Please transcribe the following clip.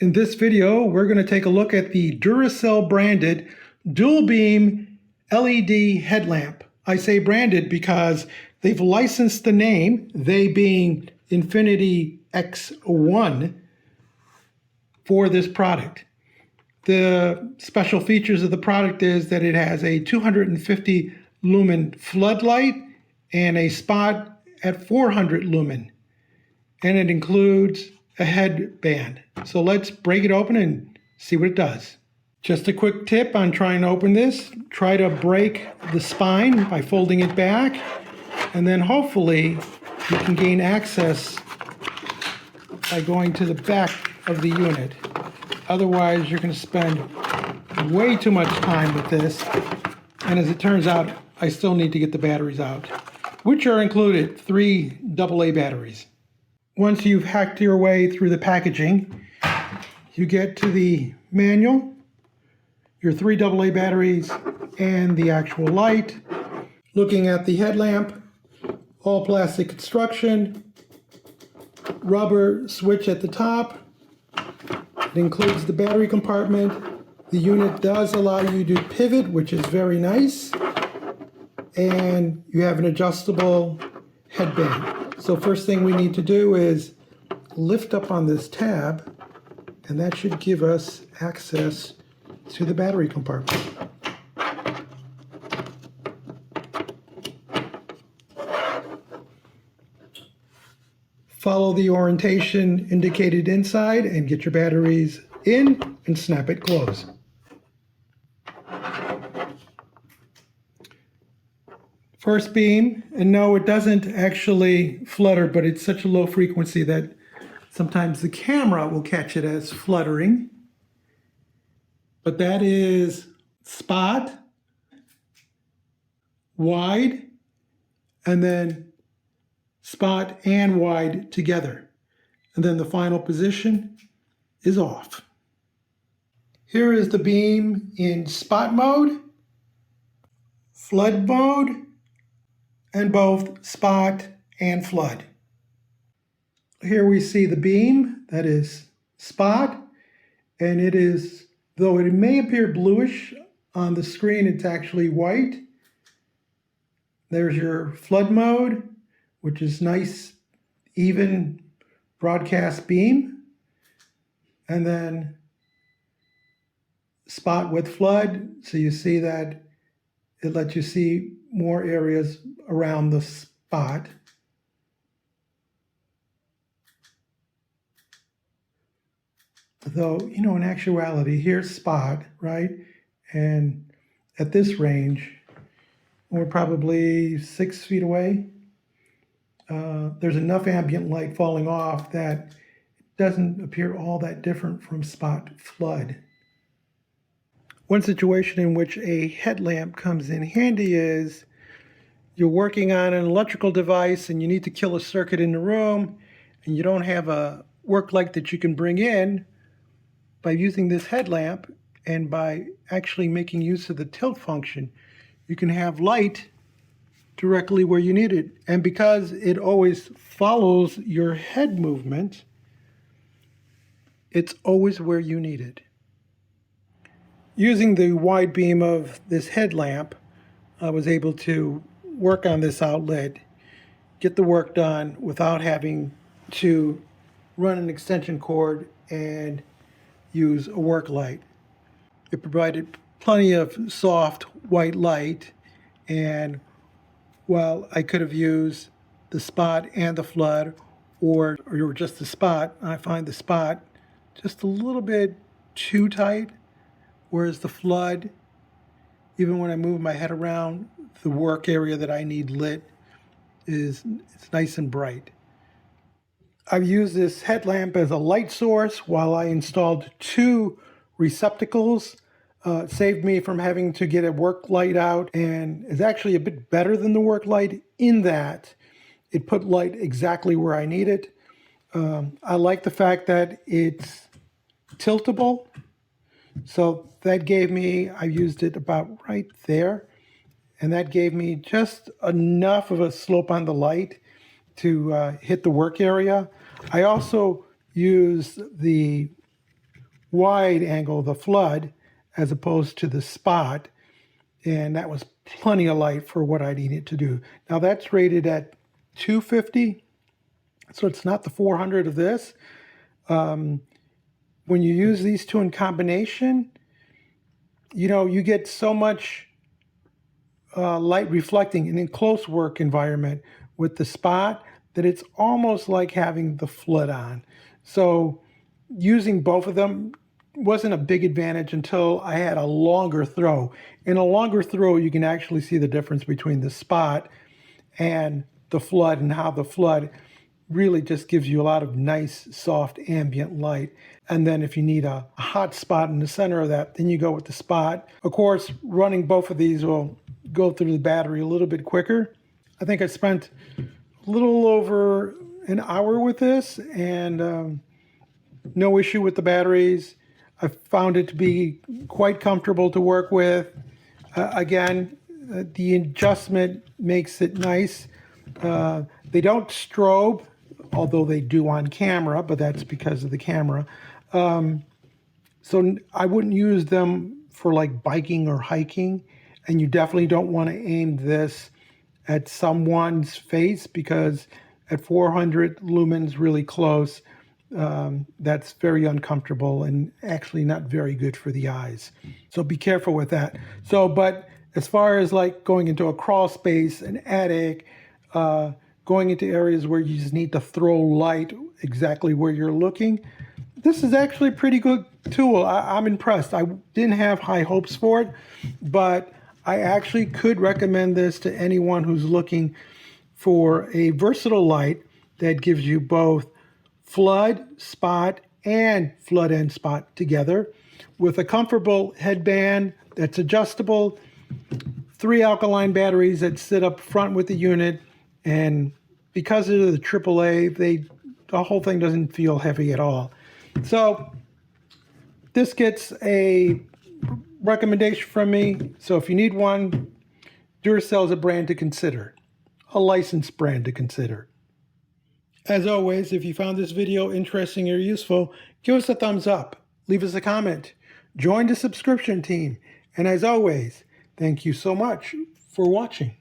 In this video, we're going to take a look at the Duracell branded dual beam LED headlamp. I say branded because they've licensed the name, they being Infinity X1, for this product. The special features of the product is that it has a 250 lumen floodlight and a spot at 400 lumen. And it includes a headband. So let's break it open and see what it does. Just a quick tip on trying to open this. Try to break the spine by folding it back, and then hopefully you can gain access by going to the back of the unit. Otherwise, you're going to spend way too much time with this. And as it turns out, I still need to get the batteries out, which are included 3 AA batteries. Once you've hacked your way through the packaging, you get to the manual, your 3 AA batteries, and the actual light. Looking at the headlamp, all plastic construction, rubber switch at the top. It includes the battery compartment. The unit does allow you to pivot, which is very nice. And you have an adjustable headband. So first thing we need to do is lift up on this tab, and that should give us access to the battery compartment. Follow the orientation indicated inside and get your batteries in and snap it closed. First beam, and no, it doesn't actually flutter, but it's such a low frequency that sometimes the camera will catch it as fluttering. But that is spot, wide, and then spot and wide together. And then the final position is off. Here is the beam in spot mode, flood mode, and both spot and flood. Here we see the beam, that is spot, and it is, though it may appear bluish on the screen, it's actually white. There's your flood mode, which is nice, even broadcast beam. And then spot with flood, so you see that it lets you see more areas around the spot. Though, you know, in actuality, here's spot, right? And at this range, we're probably 6 feet away. There's enough ambient light falling off that it doesn't appear all that different from spot flood. One situation in which a headlamp comes in handy is you're working on an electrical device and you need to kill a circuit in the room, and you don't have a work light that you can bring in. By using this headlamp and by actually making use of the tilt function, you can have light directly where you need it. And because it always follows your head movement, it's always where you need it. Using the wide beam of this headlamp, I was able to work on this outlet, get the work done without having to run an extension cord and use a work light. It provided plenty of soft white light, and while I could have used the spot and the flood or just the spot, I find the spot just a little bit too tight, whereas the flood, even when I move my head around, the work area that I need lit it's nice and bright. I've used this headlamp as a light source while I installed 2 receptacles. It saved me from having to get a work light out, and is actually a bit better than the work light in that it put light exactly where I need it. I like the fact that it's tiltable. So that gave me, I used it about right there, and that gave me just enough of a slope on the light to hit the work area. I also used the wide angle, the flood, as opposed to the spot. And that was plenty of light for what I needed to do. Now that's rated at 250, so it's not the 400 of this. When you use these two in combination, you know, you get so much light reflecting in a close work environment with the spot that it's almost like having the flood on. So using both of them wasn't a big advantage until I had a longer throw. In a longer throw, you can actually see the difference between the spot and the flood, and how the flood really just gives you a lot of nice, soft ambient light. And then if you need a hot spot in the center of that, then you go with the spot. Of course, running both of these will go through the battery a little bit quicker. I think I spent a little over an hour with this, and no issue with the batteries. I found it to be quite comfortable to work with. Again, the adjustment makes it nice. They don't strobe, although they do on camera, but that's because of the camera. So I wouldn't use them for like biking or hiking, and you definitely don't want to aim this at someone's face, because at 400 lumens really close, that's very uncomfortable and actually not very good for the eyes. So be careful with that. So, but as far as like going into a crawl space, an attic, going into areas where you just need to throw light exactly where you're looking, this is actually a pretty good tool. I'm impressed. I didn't have high hopes for it, but I actually could recommend this to anyone who's looking for a versatile light that gives you both flood, spot, and flood and spot together with a comfortable headband that's adjustable, 3 alkaline batteries that sit up front with the unit, and because of the AAA, the whole thing doesn't feel heavy at all. So this gets a recommendation from me. So if you need one, Duracell is a brand to consider, a licensed brand to consider. As always, if you found this video interesting or useful, give us a thumbs up, leave us a comment, join the subscription team, and as always, thank you so much for watching.